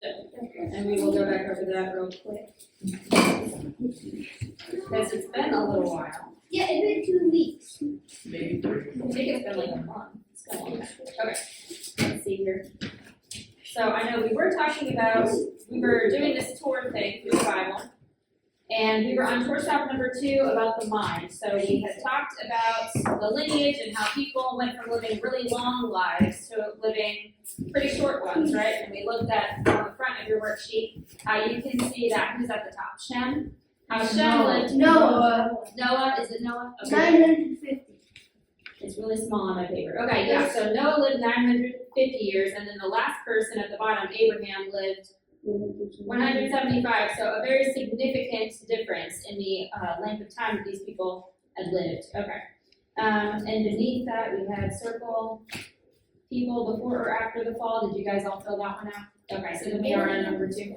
And we will go back over that real quick. Because it's been a little while. Yeah, it's been 2 weeks. Maybe 3. I think it's been like a month. It's been a long time. Okay, let's see here. So I know we were talking about, we were doing this tour thing through the Bible. And we were on tour stop number 2 about the mind. So we had talked about the lineage and how people went from living really long lives to living pretty short ones, right? And we looked at on the front of your worksheet how you can see that who's at the top, Shem. How Shem lived. Noah. Noah, is it Noah? Okay. 950. It's really small on my paper. Okay, yeah. So Noah lived 950 years, and then the last person at the bottom, Abraham, lived 175, so a very significant difference in the length of time that these people had lived. Okay. And beneath that, we had circle people before or after the fall. Did you guys all fill that one out? Okay, so then we are on number 2.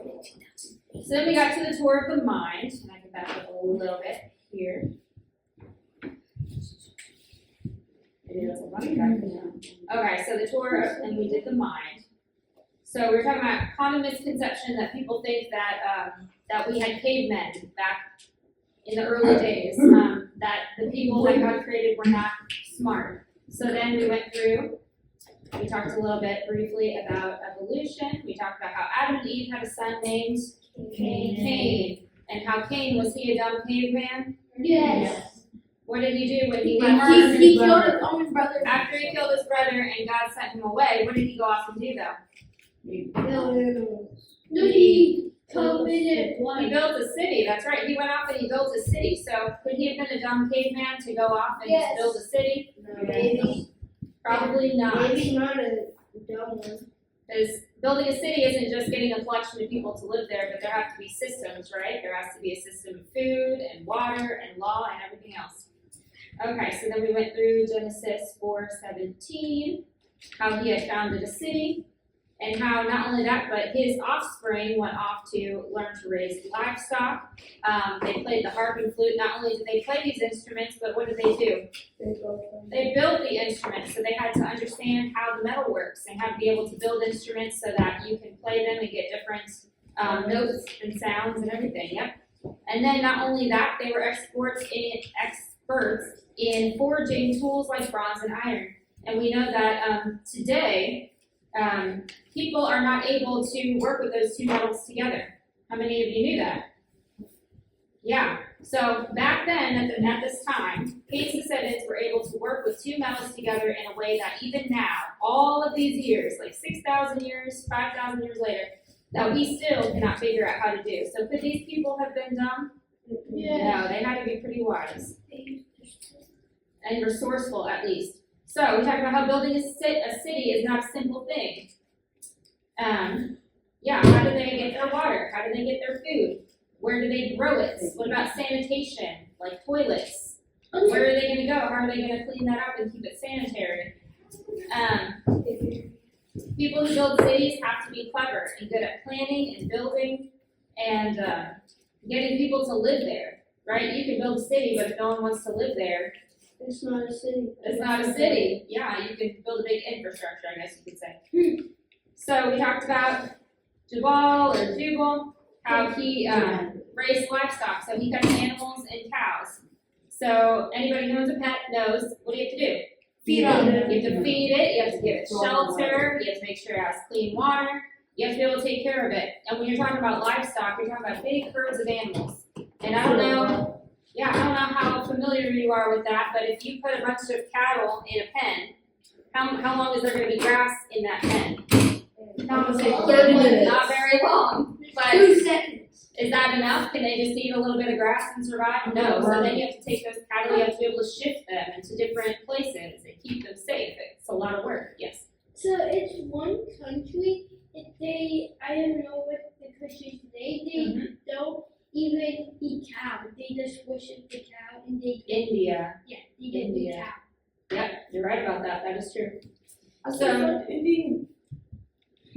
So then we got to the tour of the mind, and I can back up a little bit here. Okay, so the tour, and we did the mind. So we were talking about common misconception that people think that that we had cavemen back in the early days, that the people that God created were not smart. So then we went through, we talked a little bit briefly about evolution. We talked about how Adam and Eve had a son named Cain. And how Cain, was he a dumb caveman? Yes. What did he do when he left his He killed his own brother. After he killed his brother and God sent him away, what did he go off and do though? No, he committed He built a city, that's right. He went off and he built a city. So could he have been a dumb caveman to go off and just build a city? Maybe. Probably not. Maybe not a dumb one. Because building a city isn't just getting a collection of people to live there, but there have to be systems, right? There has to be a system of food and water and law and everything else. Okay, so then we went through Genesis 4:17, how he had founded a city, and how not only that, but his offspring went off to learn to raise livestock. They played the harp and flute. Not only did they play these instruments, but what did they do? They built the instruments, so they had to understand how the metal works and how to be able to build instruments so that you can play them and get different notes and sounds and everything. Yep. And then not only that, they were experts in forging tools like bronze and iron. And we know that today, people are not able to work with those two metals together. How many of you knew that? Yeah. So back then, at this time, Cain's descendants were able to work with two metals together in a way that even now, all of these years, like 6,000 years, 5,000 years later, that we still cannot figure out how to do. So could these people have been dumb? Yeah. No, they had to be pretty wise. And resourceful, at least. So we talked about how building a city is not a simple thing. Yeah, how do they get their water? How do they get their food? Where do they grow it? What about sanitation, like toilets? Where are they going to go? How are they going to clean that up and keep it sanitary? People who build cities have to be clever and good at planning and building and getting people to live there, right? You can build a city, but if no one wants to live there, It's not a city. it's not a city. Yeah, you can build a big infrastructure, I guess you could say. So we talked about Jubal, how he raised livestock. So he kept animals and cows. So anybody who owns a pet knows, what do you have to do? Feed on it. You have to feed it, you have to give it shelter, you have to make sure it has clean water, you have to be able to take care of it. And when you're talking about livestock, you're talking about big herds of animals. And I don't know how familiar you are with that, but if you put a bunch of cattle in a pen, how long is there going to be grass in that pen? Not 30 minutes. Not very long. But 2 seconds. is that enough? Can they just eat a little bit of grass and survive? No. So then you have to take those cattle, you have to be able to shift them into different places and keep them safe. It's a lot of work. Yes. So it's one country. I don't know what the country today. They don't even eat cow. They just worship the cow and they India. Yeah, they get the India. cow. Yep, you're right about that. That is true. So Indian.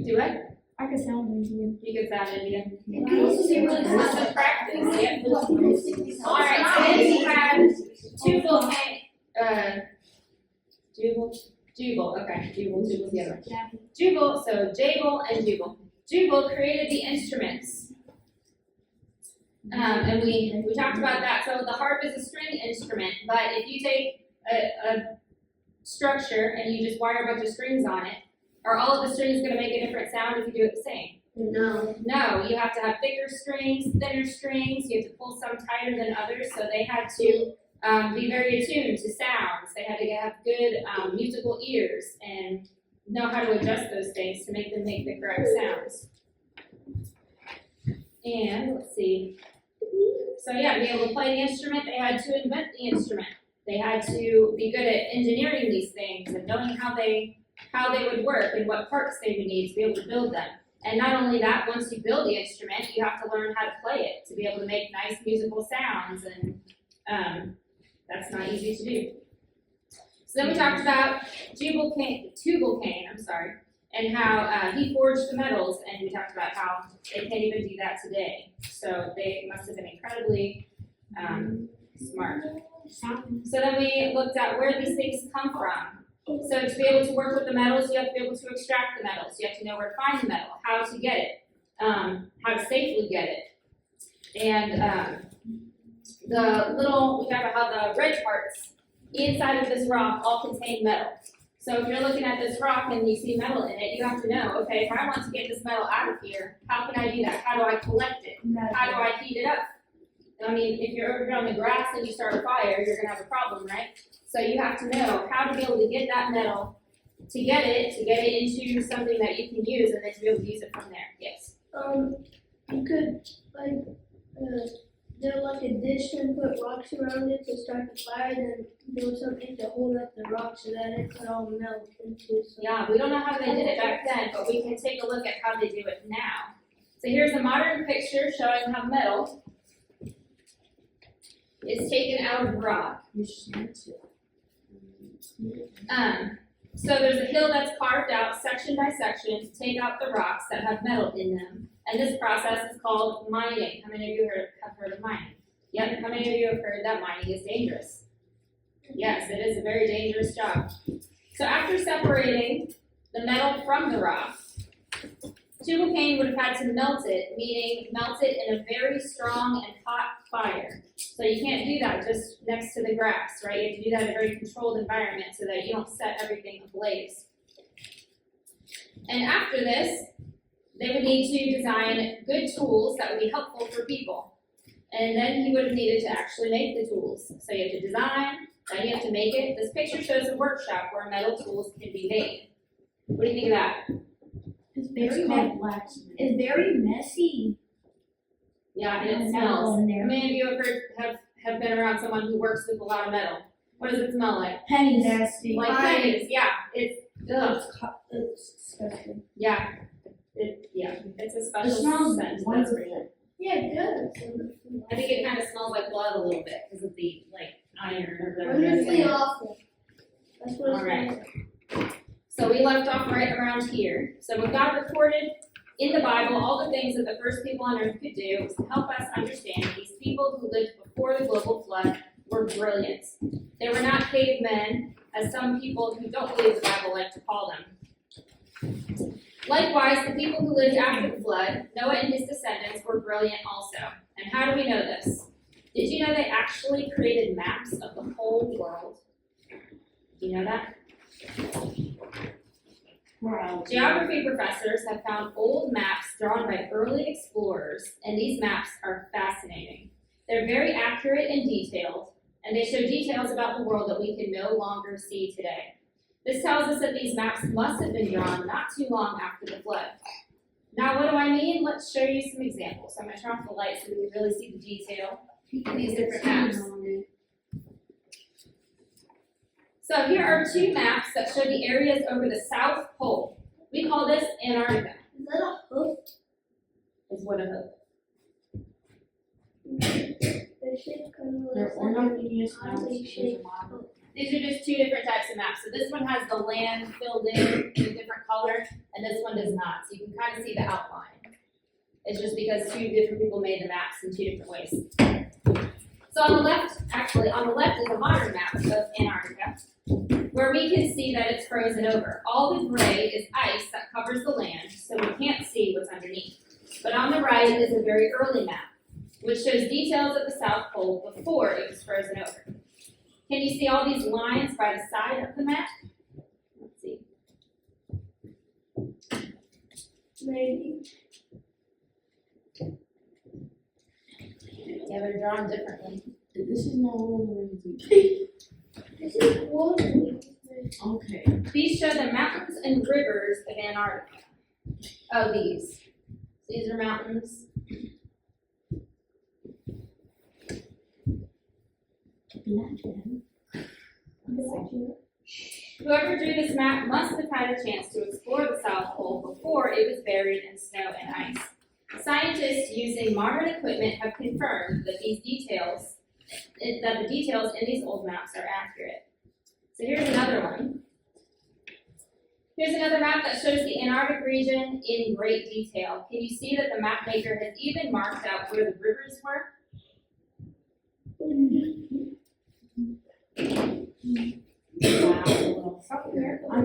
Do what? I can sound Indian. You could sound Indian. Let's Let's practice. Yep. All right. So then we have Jubal. Jubal. Okay. Jubal. Jubal's the other one. Jubal. So Jabal and Jubal. Jubal created the instruments. And we talked about that. So the harp is a string instrument, but if you take a structure and you just wire a bunch of strings on it, are all of the strings going to make a different sound if you do it the same? No. No, you have to have thicker strings, thinner strings, you have to pull some tighter than others, so they had to be very attuned to sounds. They had to have good musical ears and know how to adjust those things to make them make the correct sounds. And let's see. So yeah, to be able to play the instrument, they had to invent the instrument. They had to be good at engineering these things and knowing how they would work and what parts they would need to be able to build them. And not only that, once you build the instrument, you have to learn how to play it to be able to make nice musical sounds, and that's not easy to do. So then we talked about Tubal Cain, and how he forged the metals, and we talked about how they can't even do that today. So they must have been incredibly smart. So then we looked at where these things come from. So to be able to work with the metals, you have to be able to extract the metals. You have to know where to find the metal, how to get it, how to safely get it. And we talked about how the red parts inside of this rock all contain metal. So if you're looking at this rock and you see metal in it, you have to know, okay, if I want to get this metal out of here, how can I do that? How do I collect it? How do I heat it up? I mean, if you're over on the grass and you start a fire, you're going to have a problem, right? So you have to know how to be able to get that metal, to get it into something that you can use, and then to be able to use it from there. Yes? You could, do like a dish and put rocks around it to start the fire, then do something to hold up the rock so that it could all melt into some. Yeah, we don't know how they did it back then, but we can take a look at how they do it now. So here's a modern picture showing how metal is taken out of rock. So there's a hill that's carved out section by section to take out the rocks that have metal in them. And this process is called mining. How many of you have heard of mining? Yep. How many of you have heard that mining is dangerous? Yes, it is a very dangerous job. So after separating the metal from the rock, Tubal Cain would have had to melt it, meaning melt it in a very strong and hot fire. So you can't do that just next to the grass, right? You have to do that in a very controlled environment so that you don't set everything ablaze. And after this, they would need to design good tools that would be helpful for people. And then he would have needed to actually make the tools. So you have to design, then you have to make it. This picture shows a workshop where metal tools can be made. What do you think of that? It's very messy. Yeah, and it smells. How many of you have been around someone who works with a lot of metal? What does it smell like? Pennies. Nasty. Like pennies, yeah. It's It's disgusting. yeah. It's a It special smells scent. That's for wonderful. sure. Yeah, it does. I think it kind of smells like blood a little bit because of the iron or whatever. Wonderfully awful. That's what it's All right. called. So we left off right around here. So when God recorded in the Bible all the things that the first people on earth could do was to help us understand that these people who lived before the global flood were brilliant. They were not cavemen, as some people who don't believe the Bible like to call them. Likewise, the people who lived after the flood, Noah and his descendants, were brilliant also. And how do we know this? Did you know they actually created maps of the whole world? Do you know that? Wow. Geography professors have found old maps drawn by early explorers, and these maps are fascinating. They're very accurate and detailed, and they show details about the world that we can no longer see today. This tells us that these maps must have been drawn not too long after the flood. Now, what do I mean? Let's show you some examples. I'm going to turn off the light so we can really see the detail in these different maps. So here are two maps that show the areas over the South Pole. We call this Antarctica. Is that a hoof? Is what a hoof. The shape kind of They're looks ornamental oddly shaped. These are just two different types of maps. So this one has the land filled in a different color, and this one does not. So you can kind of see the outline. It's just because two different people made the maps in two different ways. So on the left is a modern map of Antarctica, where we can see that it's frozen over. All the gray is ice that covers the land, so we can't see what's underneath. But on the right is a very early map, which shows details of the South Pole before it was frozen over. Can you see all these lines by the side of the map? Let's see. Maybe. Yeah, but draw them differently. This is not one of the This is water. Okay. These show the mountains and rivers of Antarctica. Oh, these. These are mountains. Whoever drew this map must have had a chance to explore the South Pole before it was buried in snow and ice. Scientists using modern equipment have confirmed that the details in these old maps are accurate. So here's another one. Here's another map that shows the Antarctic region in great detail. Can you see that the map maker has even marked out where the rivers were? Wow. South America I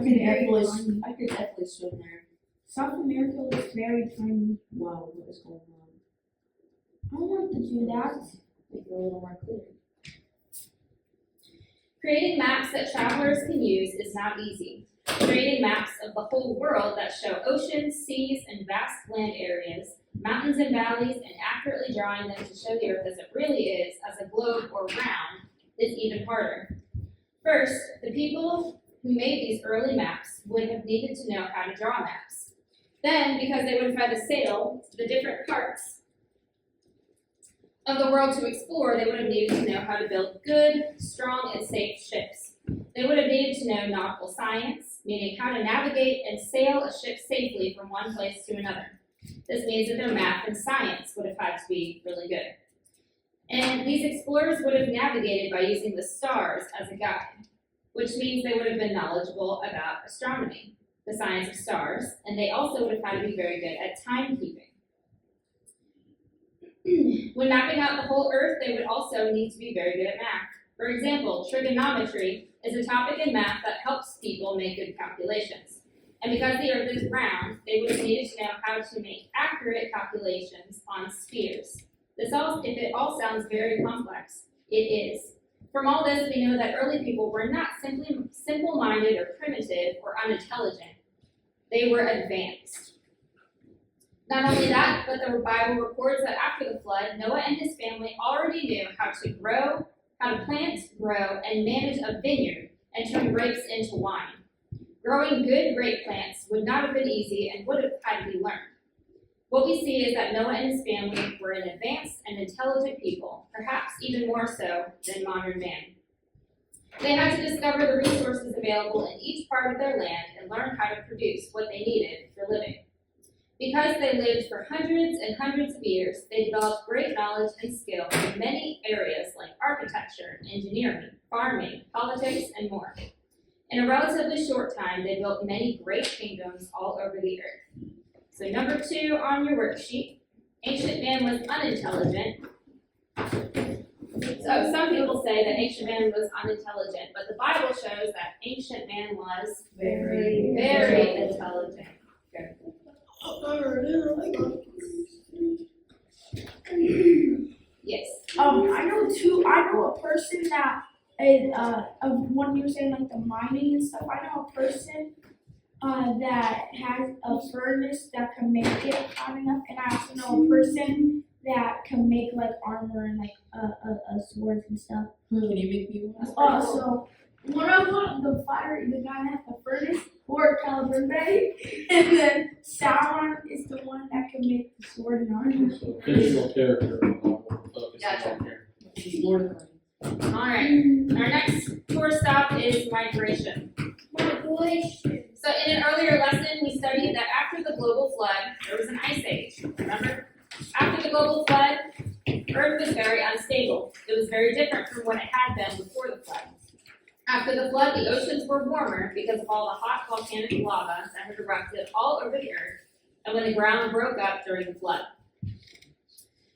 could definitely swim there. South America looks very tiny. Wow, what is going on? I want to do that. Make it a little more clear. Creating maps that travelers can use is not easy. Creating maps of the whole world that show oceans, seas, and vast land areas, mountains and valleys, and accurately drawing them to show the Earth as it really is, as a globe or round, is even harder. First, the people who made these early maps would have needed to know how to draw maps. Then, because they would have had to sail to the different parts of the world to explore, they would have needed to know how to build good, strong, and safe ships. They would have needed to know nautical science, meaning how to navigate and sail a ship safely from one place to another. This means that their math and science would have had to be really good. And these explorers would have navigated by using the stars as a guide, which means they would have been knowledgeable about astronomy, the science of stars, and they also would have had to be very good at timekeeping. When mapping out the whole Earth, they would also need to be very good at math. For example, trigonometry is a topic in math that helps people make good calculations. And because the Earth is round, they would have needed to know how to make accurate calculations on spheres. If it all sounds very complex, it is. From all this, we know that early people were not simply simple-minded or primitive or unintelligent. They were advanced. Not only that, but the Bible records that after the flood, Noah and his family already knew how to plant, grow, and manage a vineyard and turn grapes into wine. Growing good grape plants would not have been easy and would have had to be learned. What we see is that Noah and his family were an advanced and intelligent people, perhaps even more so than modern man. They had to discover the resources available in each part of their land and learn how to produce what they needed for living. Because they lived for hundreds and hundreds of years, they developed great knowledge and skill in many areas like architecture, engineering, farming, politics, and more. In a relatively short time, they built many great kingdoms all over the earth. So number 2 on your worksheet, ancient man was unintelligent. So some people say that ancient man was unintelligent, but the Bible shows that ancient man was very intelligent. Yes. I know a person that is when you were saying like the mining and stuff, I know a person that has a furnace that can make it hot enough, and I also know a person that can make like armor and like swords and stuff. Can you make me one? So one of them, the guy that has the furnace, or Caliburn, and then Sauron is the one that can make the sword and armor. So fictional character. Gotcha. She's Lord of the Rings. Alright, our next tour stop is migration. Migration. So in an earlier lesson, we studied that after the global flood, there was an ice age, remember? After the global flood, Earth was very unstable. It was very different from what it had been before the flood. After the flood, the oceans were warmer because of all the hot volcanic lava that had erupted all over the Earth, and when the ground broke up during the flood.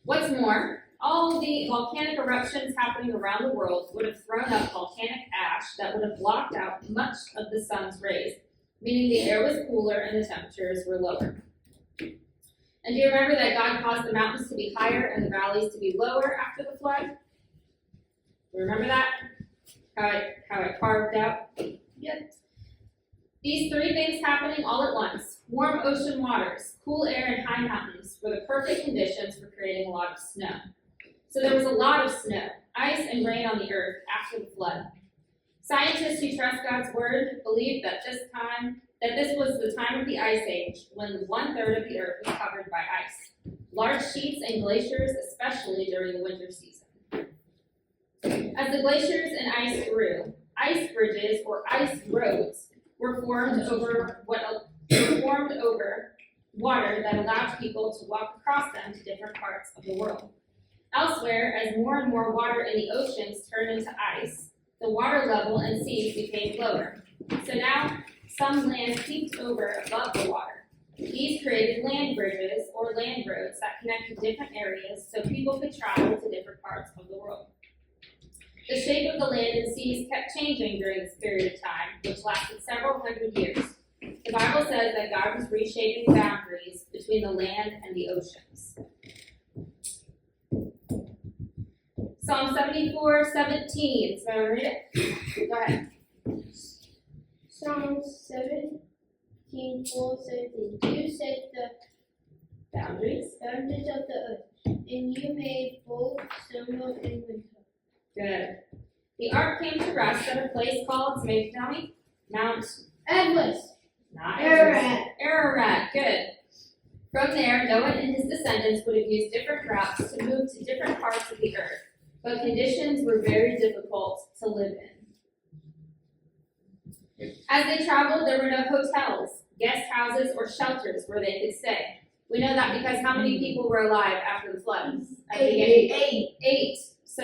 What's more, All the volcanic eruptions happening around the world would have thrown up volcanic ash that would have blocked out much of the sun's rays, meaning the air was cooler and the temperatures were lower. And do you remember that God caused the mountains to be higher and the valleys to be lower after the flood? Remember that? How it carved out? Yep. These three things happening all at once, warm ocean waters, cool air, and high mountains, were the perfect conditions for creating a lot of snow. So there was a lot of snow, ice, and rain on the earth after the flood. Scientists who trust God's word believe that this was the time of the ice age, when 1/3 of the earth was covered by ice. Large sheets and glaciers, especially during the winter season. As the glaciers and ice grew, ice bridges or ice roads were formed over water that allowed people to walk across them to different parts of the world. Elsewhere, as more and more water in the oceans turned into ice, the water level and seas became lower. So now, some land peaked over above the water. These created land bridges or land roads that connected different areas so people could travel to different parts of the world. The shape of the land and seas kept changing during this period of time, which lasted several hundred years. The Bible says that God was reshaping the boundaries between the land and the oceans. Psalm 74:17. So read it. Go ahead. Psalm 17:4-17. You set the Boundaries. boundaries of the earth, and you made both summer and winter. Good. The ark came to rest at a place called, somebody tell me? Mount. Everest. Not Ararat. Ararat. Good. From there, Noah and his descendants would have used different routes to move to different parts of the earth, but conditions were very difficult to live in. As they traveled, there were no hotels, guest houses, or shelters where they could stay. We know that because how many people were alive after the flood? At the beginning? Eight. So,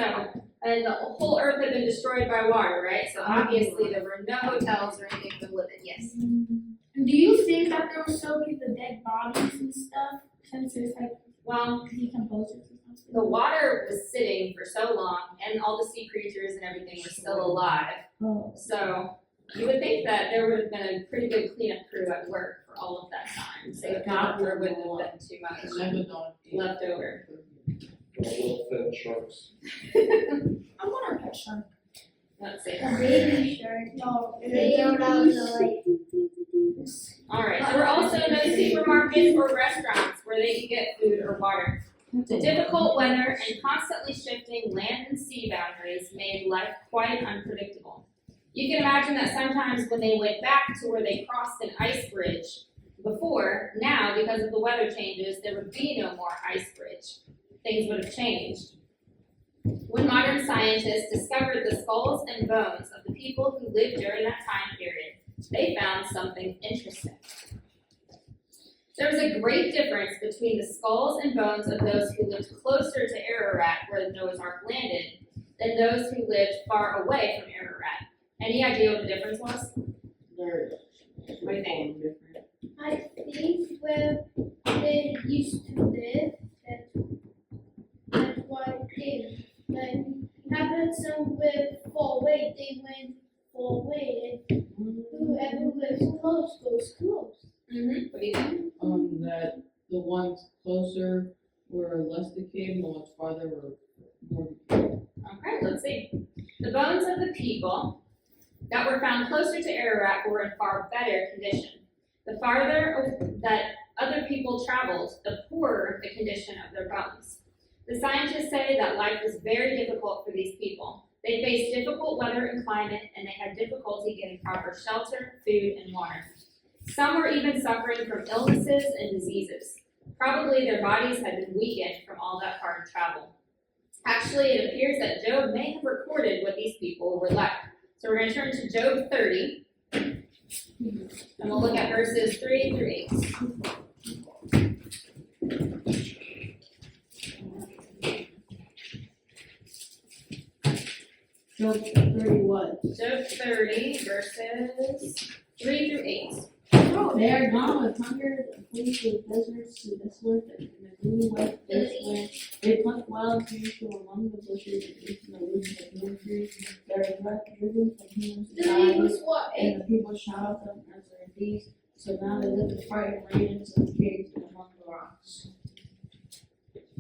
and the whole earth had been destroyed by water, right? So obviously there were no hotels or anything to live in. Yes. Do you think that there will still be the dead bodies and stuff since there's like Well, decomposers or something? the water was sitting for so long, and all the sea creatures and everything were still alive. Oh. So you would think that there would have been a pretty good cleanup crew at work for all of that time. So not there wouldn't have been too much left over. Little fed sharks. I want to pet shark. Let's see. A baby shark. No, They go down the lake. Alright, there were also no supermarkets or restaurants where they could get food or water. The difficult weather and constantly shifting land and sea boundaries made life quite unpredictable. You can imagine that sometimes when they went back to where they crossed an ice bridge before, now because of the weather changes, there would be no more ice bridge. Things would have changed. When modern scientists discovered the skulls and bones of the people who lived during that time period, they found something interesting. There was a great difference between the skulls and bones of those who lived closer to Ararat, where Noah's Ark landed, than those who lived far away from Ararat. Any idea what the difference was? They're What do you think? I think where they used to live, that's why they happened somewhere far away, they went far away, and whoever lives close goes close. Mm-hmm. What do you think? that the ones closer were less decayed and the ones farther were more decayed. Okay, let's see. The bones of the people that were found closer to Ararat were in far better condition. The farther that other people traveled, the poorer the condition of their bones. The scientists say that life was very difficult for these people. They faced difficult weather and climate, and they had difficulty getting proper shelter, food, and water. Some were even suffering from illnesses and diseases. Probably their bodies had been weakened from all that hard travel. Actually, it appears that Job may have recorded what these people were like. So we're going to turn to Job 30, and we'll look at verses 3 through 8. Job 30 what? Job 30, verses 3 through 8. Oh, They are gone with hunger, and flee to the deserts, to the desolate, and the gloomy west wasteland. They pluck wild trees from among the bushes and eat from the roots of the hill trees. They are driven from human The society, eagles what? and the people shout at them as their deeds. So now they live in frightened ravens and caves and among the rocks.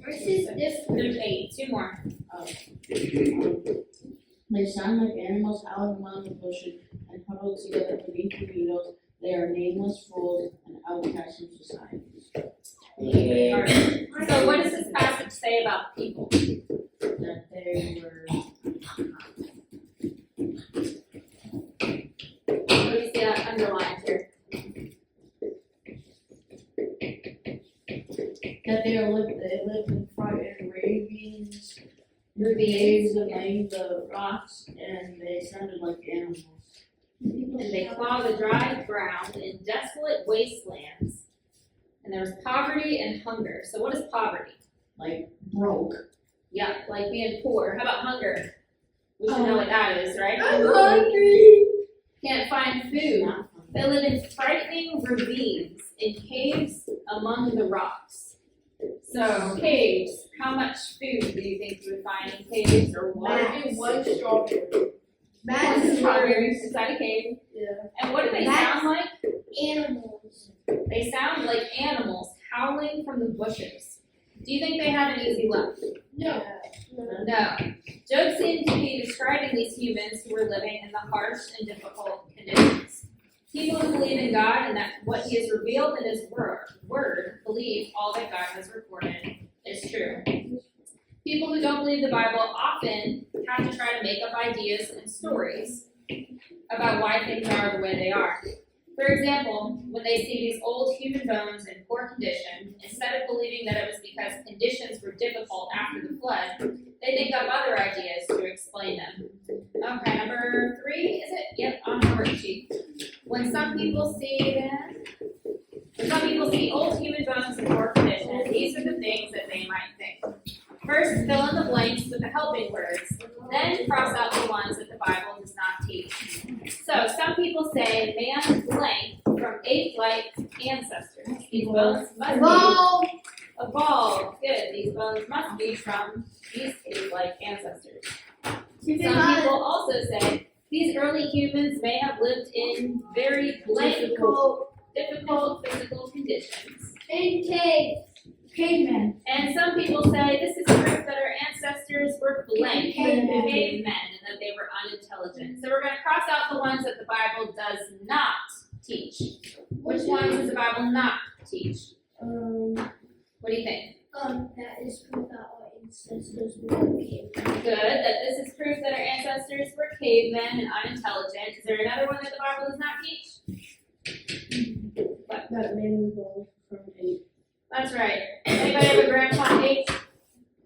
This is different. There's 8, 2 more. They sound like animals howling among the bushes and huddled together beneath the needles. They are nameless fools and outcasts from society. Alright, so what does this passage say about people? That they were. What do you see underlined here? That they lived in frightened ravens, caves among the rocks, and they sounded like animals. And they claw the dry ground in desolate wastelands. And there was poverty and hunger. So what is poverty? Like broke. Yeah, like being poor. How about hunger? We should know what that is, right? I'm hungry. Can't find food. They live in frightening ravines, in caves among the rocks. So, caves, how much food do you think you would find in caves or water? Maybe one strawberry. One strawberry inside a cave. Yeah. And what do they sound like? Animals. They sound like animals howling from the bushes. Do you think they have an easy life? No. No. Job seemed to be describing these humans who were living in the harsh and difficult conditions. People who believe in God and that what He has revealed in His word believe all that God has recorded is true. People who don't believe the Bible often have to try to make up ideas and stories about why things are the way they are. For example, when they see these old human bones in poor condition, instead of believing that it was because conditions were difficult after the flood, they think up other ideas to explain them. Okay, number 3, is it? Yep, on the worksheet. When some people see old human bones in poor condition, these are the things that they might think. First, fill in the blanks with the helping words, then cross out the ones that the Bible does not teach. So, some people say man blank from ape-like ancestors. These bones must be evolved. Good. These bones must be from these ape-like ancestors. Some people also say these early humans may have lived in very blank, difficult physical conditions. In caves. Cavemen. And some people say this is proof that our ancestors were blank, cavemen, and that they were unintelligent. So we're going to cross out the ones that the Bible does not teach. Which ones does the Bible not teach? What do you think? That is proof that our ancestors were cavemen. Good, that this is proof that our ancestors were cavemen and unintelligent. Is there another one that the Bible does not teach? That man evolved from ape. That's right. Anybody have a grandpa ape?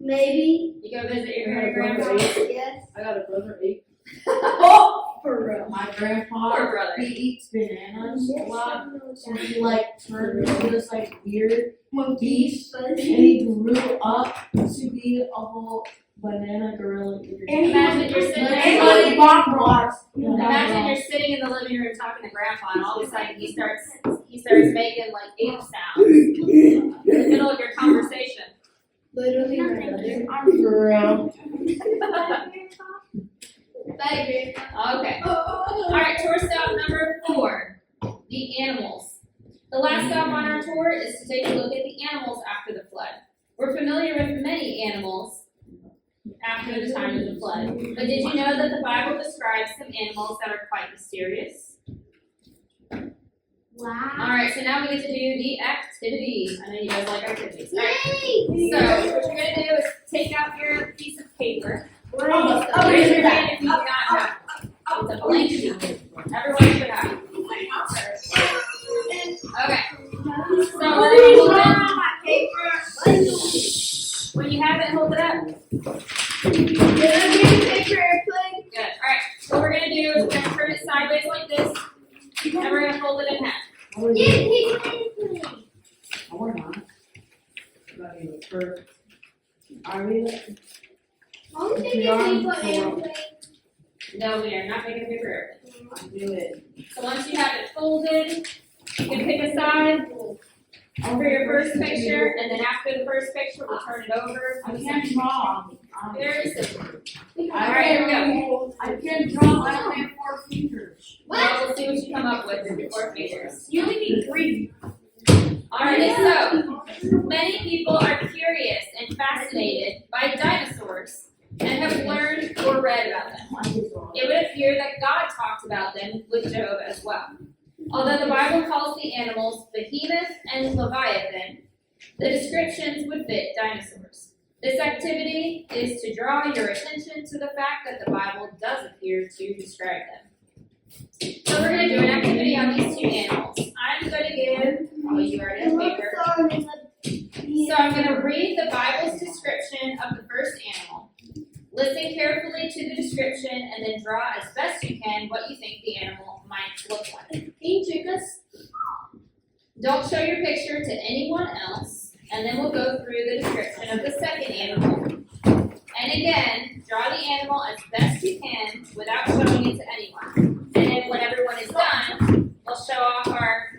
Maybe. You go visit your great-grandpa? Yes. I got a brother ape. Oh, for real. My grandpa, Poor brother. he eats bananas a lot, so he like turned into this like weird beast, and he grew up to be a whole banana gorilla. Imagine you're sitting And Imagine you're sitting in the living room talking to grandpa and all of a sudden he starts making like ape sounds in the middle of your conversation. Literally. I'm grown. Okay. Oh. Alright, tour stop number 4. The animals. The last stop on our tour is to take a look at the animals after the flood. We're familiar with many animals after the time of the flood. But did you know that the Bible describes some animals that are quite mysterious? Wow. Alright, so now we get to do the activities. I know you guys like activities. Alright, Yay! so what you're going to do is take out your piece of paper. Oh, Raise your hand if you do not have it. It's a blank sheet. Everyone should have it. Okay, so we're going to hold it. When you have it, hold it up. Good. Alright, what we're going to do is we're going to turn it sideways like this, and we're going to fold it in half. No, we're not. Not even first. Are we? No, we are not making a paper airplane. I do it. So once you have it folded, You can pick a side for your first picture, and then after the first picture, we'll turn it over. I can't draw. Very simple. Alright, here we go. I can't draw, I only have 4 fingers. Well, we'll see what you come up with with your 4 fingers. You only need 3. Alright, so many people are curious and fascinated by dinosaurs and have learned or read about them. It would appear that God talked about them with Job as well. Although the Bible calls the animals Behemoth and Leviathan, the descriptions would fit dinosaurs. This activity is to draw your attention to the fact that the Bible does appear to describe them. So we're going to do an activity on these 2 animals. I'm going to give, oh, you already have paper. So I'm going to read the Bible's description of the first animal. Listen carefully to the description and then draw as best you can what you think the animal might look like. Can you trick us? Don't show your picture to anyone else, and then we'll go through the description of the second animal. And again, draw the animal as best you can without showing it to anyone. And then when everyone is done, we'll show off our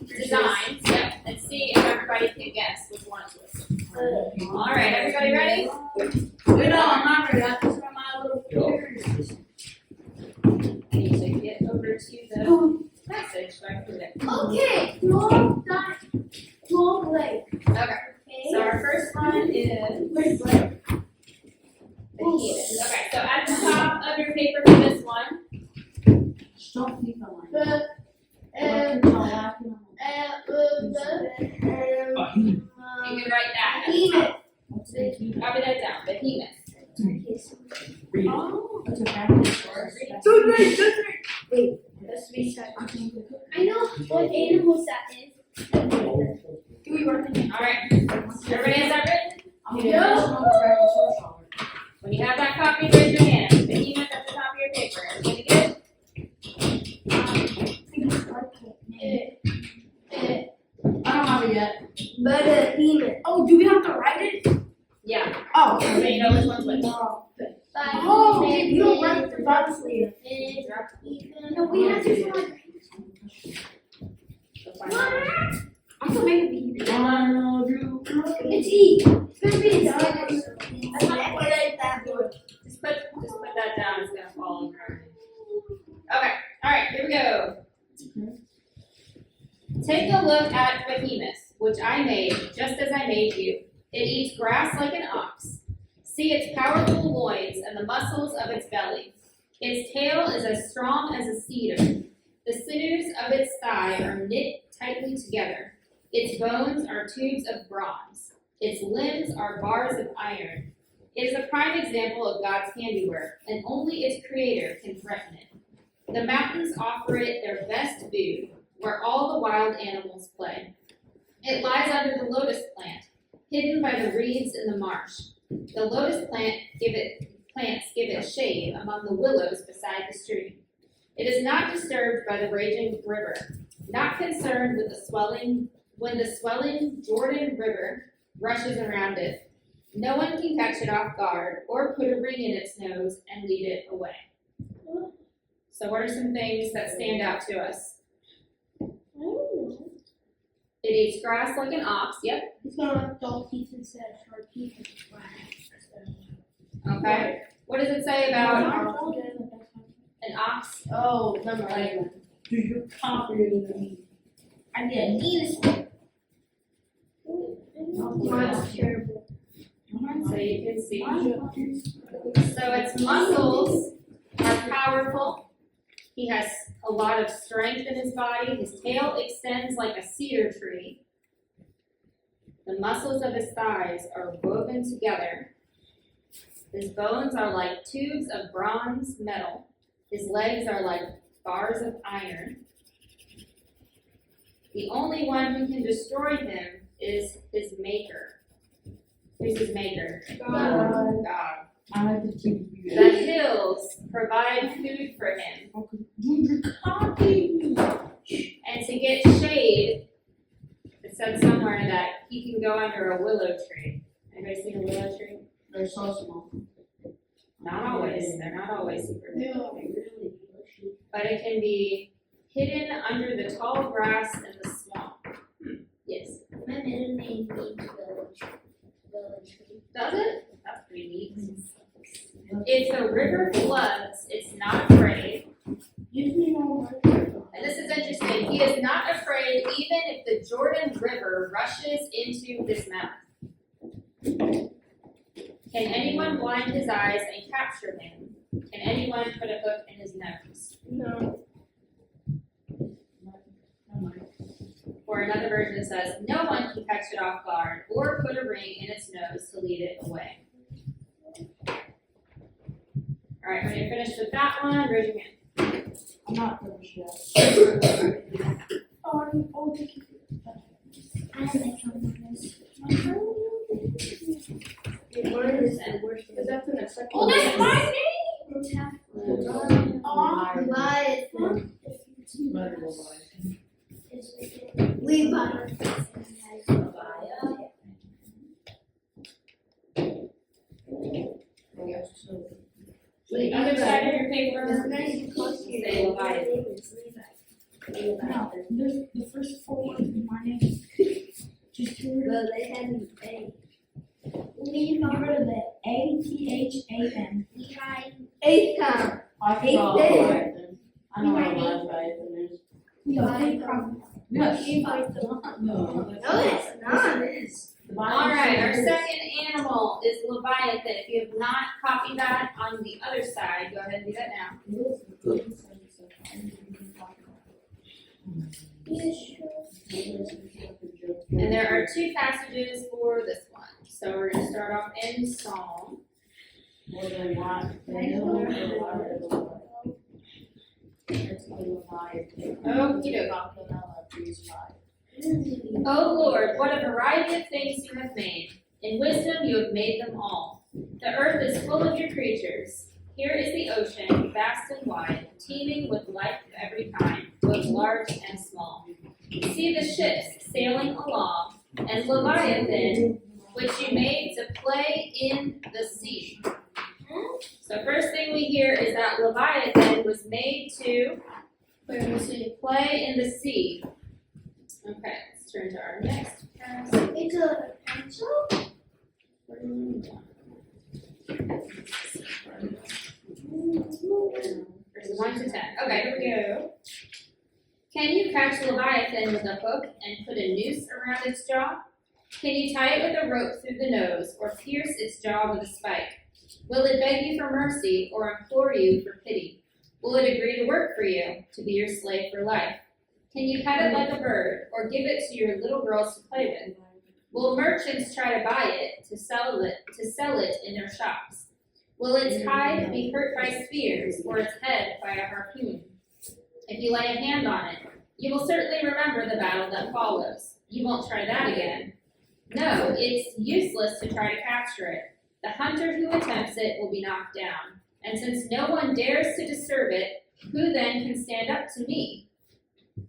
designs, and see if everybody can guess which one it was. All right, everybody ready? No, I'm not ready, that's just my little fingers. I need to get over to the message so I can read it. Okay, long leg. Okay, so our first one is Where's leg? Behemoth. Okay, so at the top of your paper for this one, Don't think I like The you can write that. Behemoth. Copy that down. Behemoth. Oh, it's a dinosaur. Let's reset. I know what animals that is. Do we work in All right. Everybody has that written? When you have that copy, raise your hand. Behemoth at the top of your paper. Everybody get it? I don't have it yet. But a behemoth. Oh, do we have to write it? Yeah. Oh. So you know which one's which. Oh, you don't write the dots later. No, we have to write. So find out. I can make it be. I know, Drew. It's E. It's gonna be a dinosaur. Just put that down. It's gonna fall over. Okay. All right. Here we go. Take a look at Behemoth, which I made just as I made you. It eats grass like an ox. See its powerful loins and the muscles of its belly. Its tail is as strong as a cedar. The sinews of its thigh are knit tightly together. Its bones are tubes of bronze. Its limbs are bars of iron. It is a prime example of God's handiwork, and only its creator can threaten it. The mountains offer it their best food, where all the wild animals play. It lies under the lotus plant, hidden by the reeds in the marsh. The lotus plants give it shade among the willows beside the stream. It is not disturbed by the raging river, not concerned with when the swelling Jordan River rushes around it. No one can catch it off guard or put a ring in its nose and lead it away. So what are some things that stand out to us? It eats grass like an ox, yep. It's gonna have dull teeth instead of sharp teeth. Okay. What does it say about an ox? Oh, number 11. Do you copy me? I did. Mine's terrible. So you can see. So its muscles are powerful. He has a lot of strength in his body. His tail extends like a cedar tree. The muscles of his thighs are woven together. His bones are like tubes of bronze metal. His legs are like bars of iron. The only one who can destroy him is his maker. Who's his maker? God. I like to keep you. The hills provide food for him. Do you copy me? And to get shade, it said somewhere that he can go under a willow tree. Anybody seen a willow tree? They're so small. Not always. They're not always super big. They're really But it can be hidden under the tall grass and the swamp. Yes. My middle name means village. Does it? That's pretty neat. If the river floods, it's not afraid. And this is interesting. He is not afraid even if the Jordan River rushes into his mouth. Can anyone blind his eyes and capture him? Can anyone put a hook in his nose? No. Or another version says, no one can catch it off guard or put a ring in its nose to lead it away. All right, when you're finished with that one, raise your hand. I'm not finished yet. Oh, thank you. I like how this. Because that's in a second. Oh, that's my name! Leviathan. The other side of your paper, say Leviathan. No, the first 4 words of my name. Just get rid Well, they had an A. of the A-T-H-A-N. Atham. I Hey, forgot Dave. Leviathan. I know what Leviathan is. No, big problem. Yes. No, No. it's not. All right, our second animal is Leviathan. If you have not copied that on the other side, go ahead and do that now. And there are 2 passages for this one. So we're going to start off in Psalm. More than what? Okey doke. O Lord, what a variety of things you have made. In wisdom you have made them all. The earth is full of your creatures. Here is the ocean, vast and wide, teeming with life of every kind, both large and small. See the ships sailing along, and Leviathan, which you made to play in the sea. So first thing we hear is that Leviathan was made to play in the sea. Okay, let's turn to our next passage. It's a pencil? Verses 1 to 10. Okay, here we go. Can you catch Leviathan with a hook and put a noose around its jaw? Can you tie it with a rope through the nose or pierce its jaw with a spike? Will it beg you for mercy or implore you for pity? Will it agree to work for you, to be your slave for life? Can you pet it like a bird or give it to your little girls to play with? Will merchants try to buy it, to sell it in their shops? Will its hide be hurt by spears or its head by a harpoon? If you lay a hand on it, you will certainly remember the battle that follows. You won't try that again. No, it's useless to try to capture it. The hunter who attempts it will be knocked down. And since no one dares to disturb it, who then can stand up to me?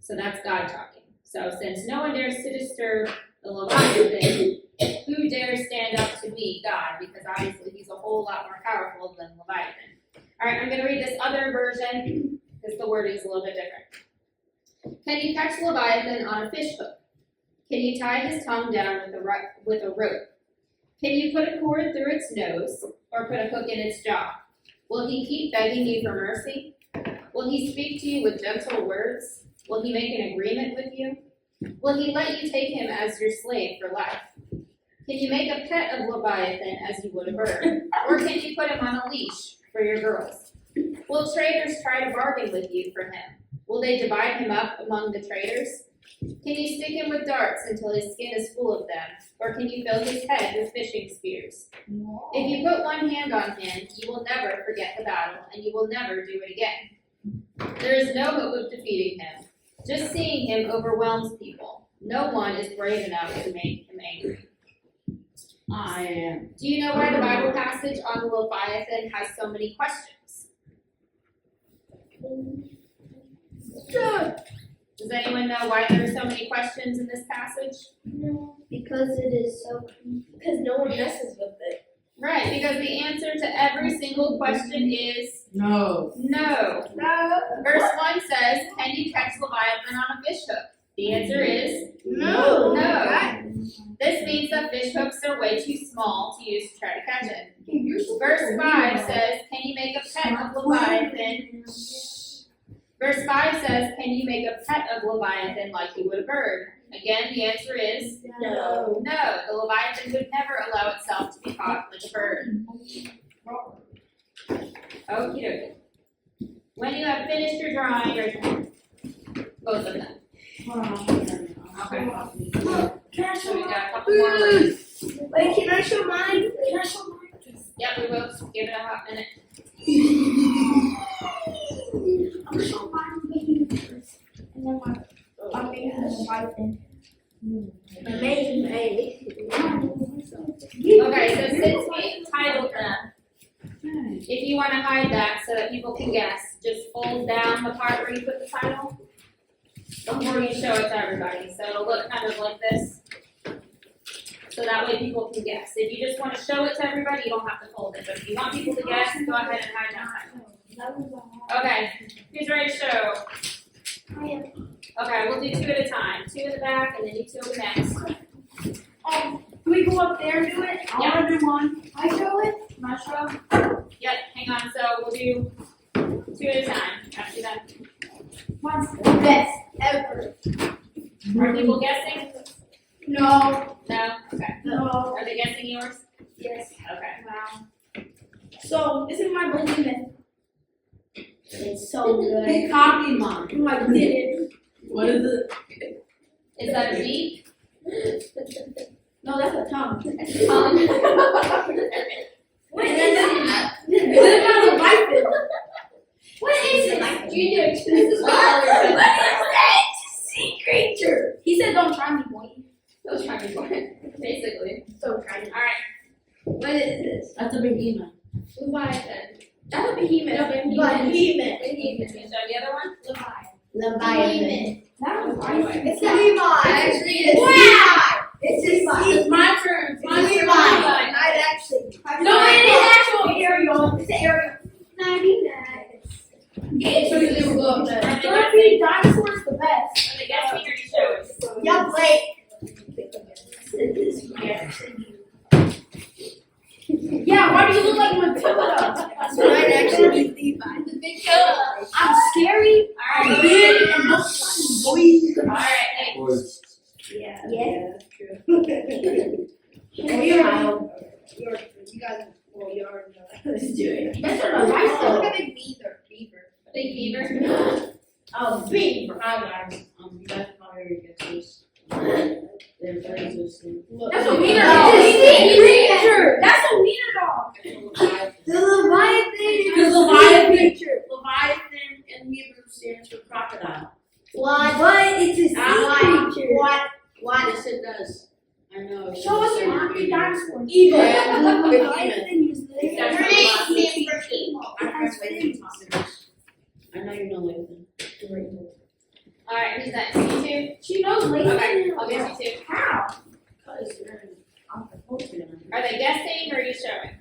So that's God talking. So since no one dares to disturb the Leviathan, who dares stand up to me? God, because obviously he's a whole lot more powerful than Leviathan. All right, I'm going to read this other version because the wording is a little bit different. Can you catch Leviathan on a fish hook? Can you tie his tongue down with a rope? Can you put a cord through its nose or put a hook in its jaw? Will he keep begging you for mercy? Will he speak to you with gentle words? Will he make an agreement with you? Will he let you take him as your slave for life? Can you make a pet of Leviathan as you would a bird? Or can you put him on a leash for your girls? Will traders try to bargain with you for him? Will they divide him up among the traders? Can you stick him with darts until his skin is full of them? Or can you fill his head with fishing spears? If you put one hand on him, you will never forget the battle, and you will never do it again. There is no hope of defeating him. Just seeing him overwhelms people. No one is brave enough to make him angry. I am. Do you know why the Bible passage on Leviathan has so many questions? Does anyone know why there are so many questions in this passage? No, because it is so. Because no one messes with it. Right, because the answer to every single question is No. no. No. Verse 1 says, can you catch Leviathan on a fish hook? The answer is No. no. This means that fish hooks are way too small to use to try to catch it. Verse 5 says, can you make a pet of Leviathan? Verse 5 says, can you make a pet of Leviathan like you would a bird? Again, the answer is No. no. The Leviathan would never allow itself to be caught like a bird. Okie dokie. When you have finished your drawing, raise your hand. Both of them. Okay. Can I So show we mine? got a couple more. Words. Wait, can I show mine? Can I show mine? Yep, we will. Just give it a hot minute. I'm gonna show mine baby first. And then my amazing wife and Amazing, baby. Okay, so since we titled them, if you want to hide that so that people can guess, just fold down the part where you put the title before you show it to everybody. So it'll look kind of like this. So that way people can guess. If you just want to show it to everybody, you don't have to fold it. But if you want people to guess, go ahead and hide that title. Okay, who's ready to show? Okay, we'll do two at a time. Two in the back and then you two in the next. can we go up there and do it? I wanna do one. I show it? My show? Yep, hang on. So we'll do two at a time. After that. Mine's the best ever. Are people guessing? No. No? Okay. No. Are they guessing yours? Yes. Okay. Wow. So this is my behemoth. It's so good. He copied mine. Oh, I did it. What is it? Is that a beak? No, that's a tongue. What And is then that? this is not a bison. What is it? Junior, this is What is that? Sea creature. He said, "Don't try me, boy." Those trying to be born, basically. So tiny. Alright. What is this? That's a behemoth. Leviathan. That's a behemoth. Behemoth. Can you show the other one? Leviathan. That was bison. It's Levi. Actually, it's Wow. Levi. It's Levi. It's my turn. It's Levi. I'd actually. No, it is actual Ariel. It's an Ariel. 99. It's Are they Dorothy dinosaur's the best. guessing or you showing? Yup, wait. Yeah, why do you look like Matilda? Might actually be Levi. I'm scary. I'm Alright. big and look funny. Alright, next. Boys, Yeah. True. You guys, well, you already know. Let's do it. That's what I Look like. at big beaver. Big beaver. Beaver. Hi guys. You guys probably already get this. They're very interesting. That's a wiener No, dog. it's a creature. That's a wiener dog. The Leviathan. Because Leviathan in Hebrew stands for crocodile. Why? But it's a sea creature. What? Yes, it does. I know. Show us your happy dinosaur. Evil. Leviathan is the That's Your what name Leviathan stands for evil. I know you know Lathan. Alright, who's next? You two? She knows Lathan. Okay, I'll guess you two. How? Are they guessing or are you showing?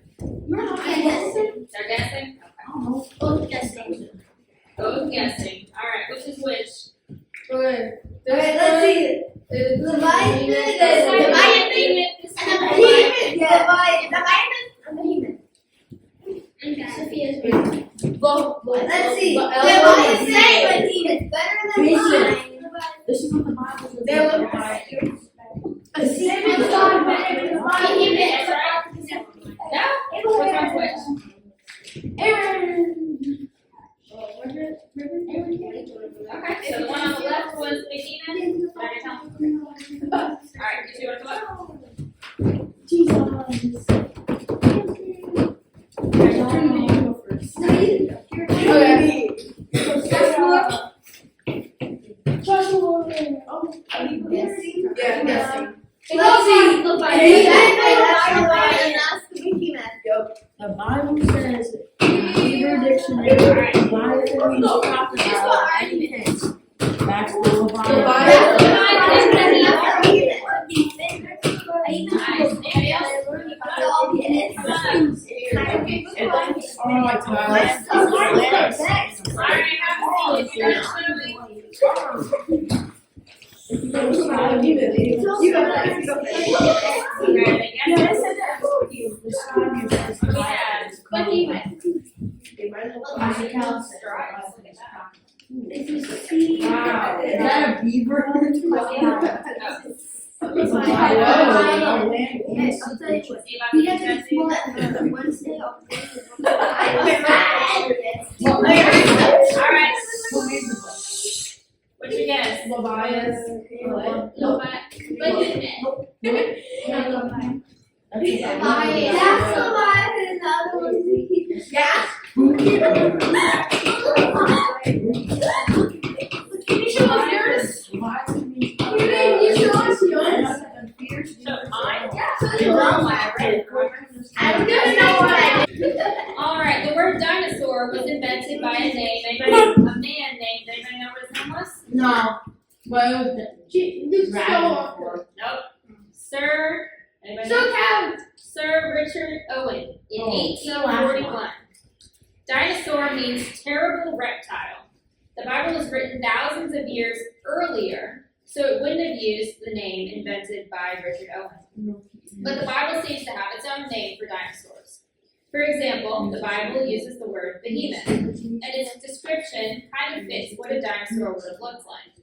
You're not Yes. guessing. They're guessing? I don't know. Both guessing. Both guessing. Alright, which is which? Alright, let's see it. Leviathan. Sophia's Let's see. Leviathan is better than mine. This is what the Bible says. There was a secret God better than mine. That's right. No? Which one's which? Aaron. Okay, so the one on the left was Medina. Did I tell them? Alright, you two want to go up? Jesus. Joshua. Oh, are you guessing? Yeah, guessing. Let's see. The Bible says in Hebrew dictionary, Leviathan means crocodile and fish. That's the Leviathan. Nice. Anybody else? Wow, is that a beaver? Alright, what's your guess? Alright, the word dinosaur was invented by a man named, anybody know what his name was? No. What was it? Nope. Sir, anybody know? Sir Richard Owen in 1841. Dinosaur means terrible reptile. The Bible was written thousands of years earlier, so it wouldn't have used the name invented by Richard Owen. But the Bible seems to have its own name for dinosaurs. For example, the Bible uses the word behemoth, and its description kind of fits what a dinosaur would have looked like.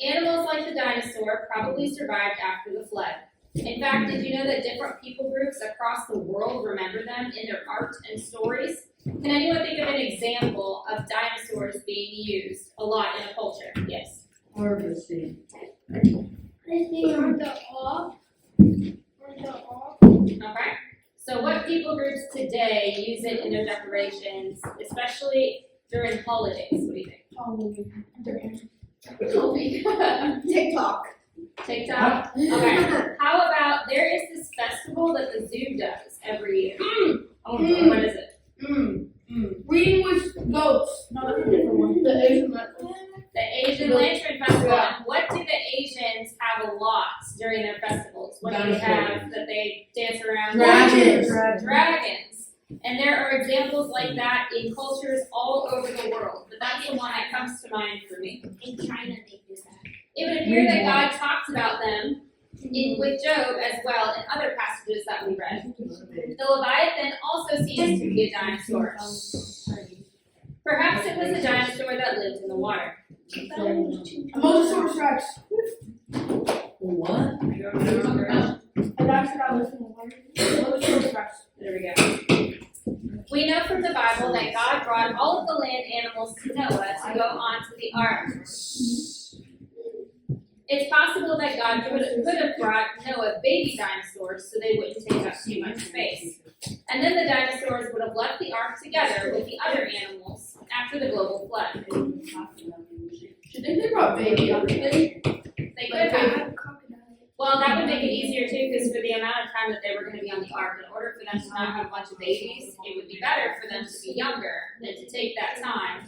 Animals like the dinosaur probably survived after the flood. In fact, did you know that different people groups across the world remember them in their art and stories? Can anyone think of an example of dinosaurs being used a lot in a culture? Yes. Harvesting. Okay. So what people groups today use it in their decorations, especially during holidays? What do you think? TikTok. TikTok? Okay. How about there is this festival that the zoo does every year? What is it? Reading with goats. No, that's a different one. The Asian Lantern Festival. And what do the Asians have a lot during their festivals? What do they have that they dance around? Dragons. And there are examples like that in cultures all over the world. But that's the one that comes to mind for me. In China, they do that. It would appear that God talks about them with Job as well in other passages that we read. The Leviathan also seems to be a dinosaur. Perhaps it was a dinosaur that lived in the water. Mosasaurus rex. What? I don't remember. A dinosaur that lives in the water. Mosasaurus rex. There we go. We know from the Bible that God brought all of the land animals to Noah to go onto the ark. It's possible that God could have brought Noah baby dinosaurs so they wouldn't take up too much space. And then the dinosaurs would have left the ark together with the other animals after the global flood. Should they brought baby everything? They could have. Well, that would make it easier too, because for the amount of time that they were going to be on the ark, in order for them to not have a bunch of babies, it would be better for them to be younger and to take that time,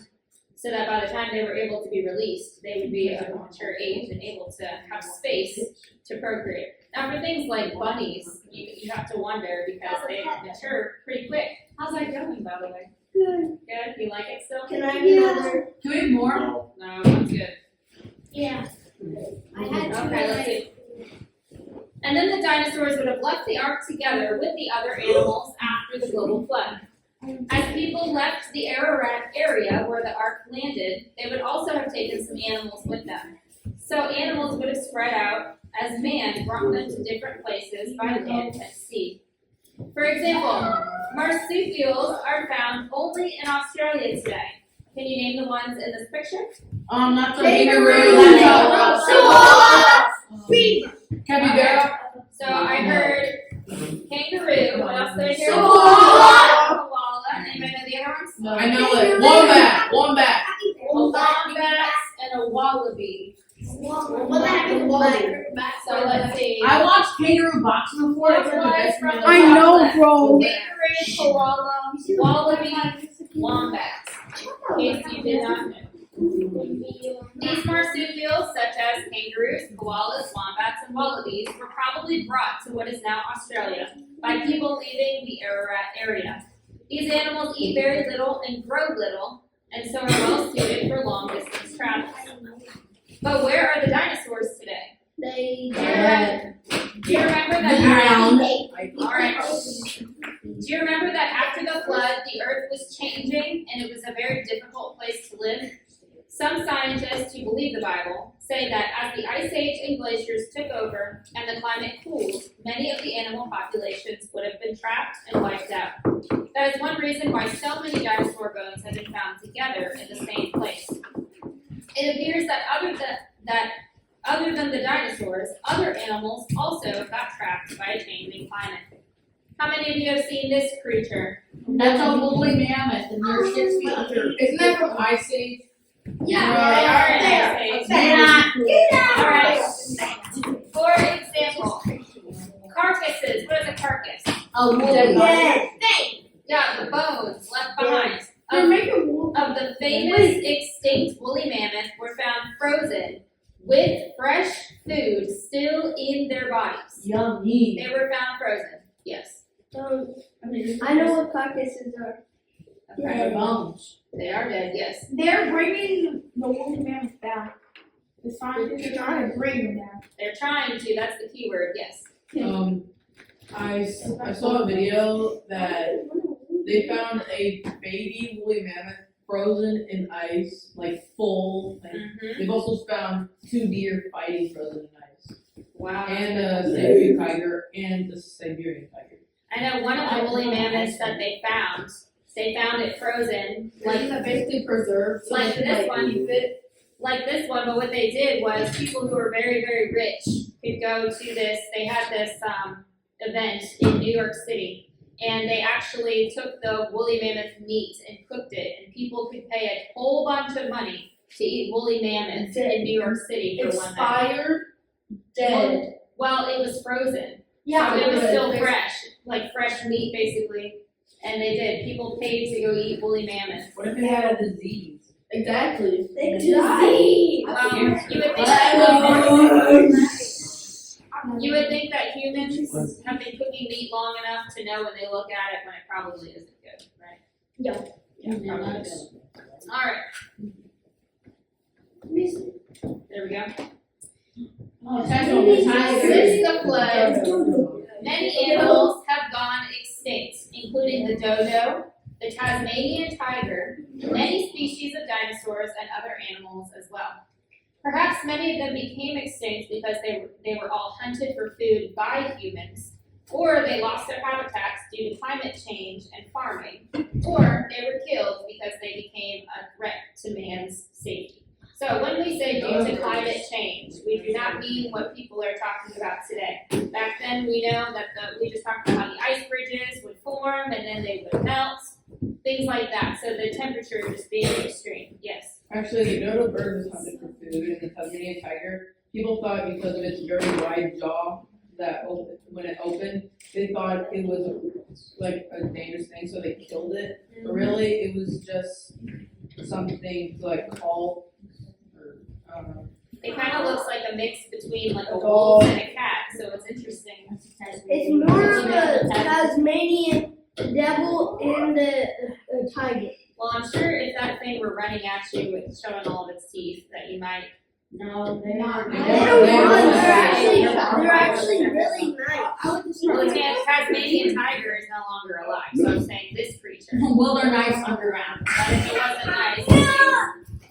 so that by the time they were able to be released, they would be of a mature age and able to have space to procreate. Now, for things like bunnies, you have to wonder because they mature pretty quick. How's that going, by the way? Good. Good? You like it still? Can I have another? Do we have more? No, that's good. Yeah. I had two. Okay, let's see. And then the dinosaurs would have left the ark together with the other animals after the global flood. As people left the Ararat area where the ark landed, they would also have taken some animals with them. So animals would have spread out as man brought them to different places by land and sea. For example, marsupials are found only in Australia today. Can you name the ones in this picture? Not the Kangaroo. Capybara. So I heard kangaroo. What else did I hear? Koala. Koala. Anybody know the other ones? I know it. Wombat. Wombat. A wombat and a wallaby. So let's see. I watched Kangaroo Boxing before. It's one of the best From the movies. I know, top left. bro. Kangaroo, koala, wallaby, wombat. In case you did not know. These marsupials, such as kangaroos, koalas, wombats, and wallabies, were probably brought to what is now Australia by people leaving the Ararat area. These animals eat very little and grow little, and so are well suited for long distance travel. But where are the dinosaurs today? Do you remember that? Alright. Do you remember that after the flood, the earth was changing and it was a very difficult place to live? Some scientists who believe the Bible say that as the ice age and glaciers took over and the climate cooled, many of the animal populations would have been trapped and wiped out. That is one reason why so many dinosaur bones have been found together in the same place. It appears that other than the dinosaurs, other animals also got trapped by a changing climate. How many of you have seen this creature? That's a woolly mammoth, and they're 6 feet under. Isn't that from Ice Age? Yeah, they are in Alright. For example, carcasses. What is a carcass? A woolly mammoth. Yeah, the bones left behind They're making wool. of the famous extinct woolly mammoth were found frozen with fresh food still in their bodies. Yummy. They were found frozen. Yes. I know what carcasses are. Okay. Their bones. They are dead. Yes. They're bringing the woolly mammoth back. The scientists are trying to bring them back. They're trying to. That's the key word. Yes. I saw a video that they found a baby woolly mammoth frozen in ice, like full. Like, Mm-hmm. they've also found 2 deer fighting frozen in ice, Wow. and a Siberian tiger and the Siberian tiger. I know one of the woolly mammoths that they found it frozen, Like basically preserved, so like they could, this one. use it. Like this one, but what they did was people who were very, very rich could go to this. They had this event in New York City, and they actually took the woolly mammoth meat and cooked it, and people could pay a whole bunch of money to eat woolly mammoths in New York City for one night. Expired, dead. Well, it was frozen, Yeah, so it was good. still fresh, like fresh meat basically, and they did. People paid to go eat woolly mammoth. What if they had a disease? Exactly. They Well, you would think that humans have been cooking meat long enough to know when they look at it when it probably isn't good, right? Yeah, probably is. Alright, there we go. Oh, that's on the tiger. Since the flood, many animals have gone extinct, including the dodo, the Tasmanian tiger, many species of dinosaurs, and other animals as well. Perhaps many of them became extinct because they were all hunted for food by humans, or they lost their habitats due to climate change and farming, or they were killed because they became a threat to man's safety. So when we say due to climate change, we do not mean what people are talking about today. Back then, we know that we just talked about how the ice bridges would form and then they would melt, things like that. So the temperature just being extreme. Yes. Actually, the dodo bird was hunted for food, and the Tasmanian tiger, people thought because of its very wide jaw that when it opened, they thought it was like a dangerous thing, so they killed it. But really, it was just something to like call, or I don't know. It kind of looks like a mix between like a wolf and a cat, so it's interesting. It's more of a Tasmanian devil and the tiger. Well, I'm sure if that thing were running at you with showing all of its teeth, that you might. No, they're not. They don't run. They're actually really nice. Well, the Tasmanian tiger is no longer alive, so I'm saying this creature. Well, they're nice underground. But if it wasn't nice,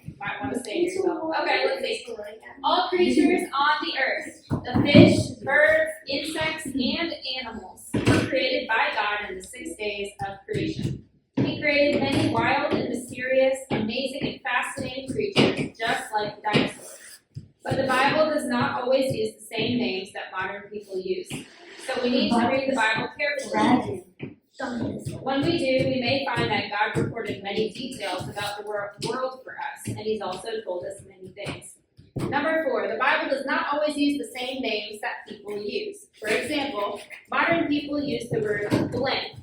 you might want to save yourself. Okay, let's see. All creatures on the earth, the fish, birds, insects, and animals were created by God in the 6 days of creation. He created many wild and mysterious, amazing and fascinating creatures, just like dinosaurs. But the Bible does not always use the same names that modern people use. So we need to read the Bible carefully. When we do, we may find that God recorded many details about the world for us, and He's also told us many things. Number 4, the Bible does not always use the same names that people use. For example, modern people use the word blank,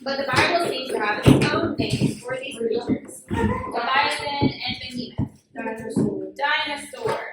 but the Bible seems to have its own names for these creatures. Leviathan and behemoth. Dinosaur.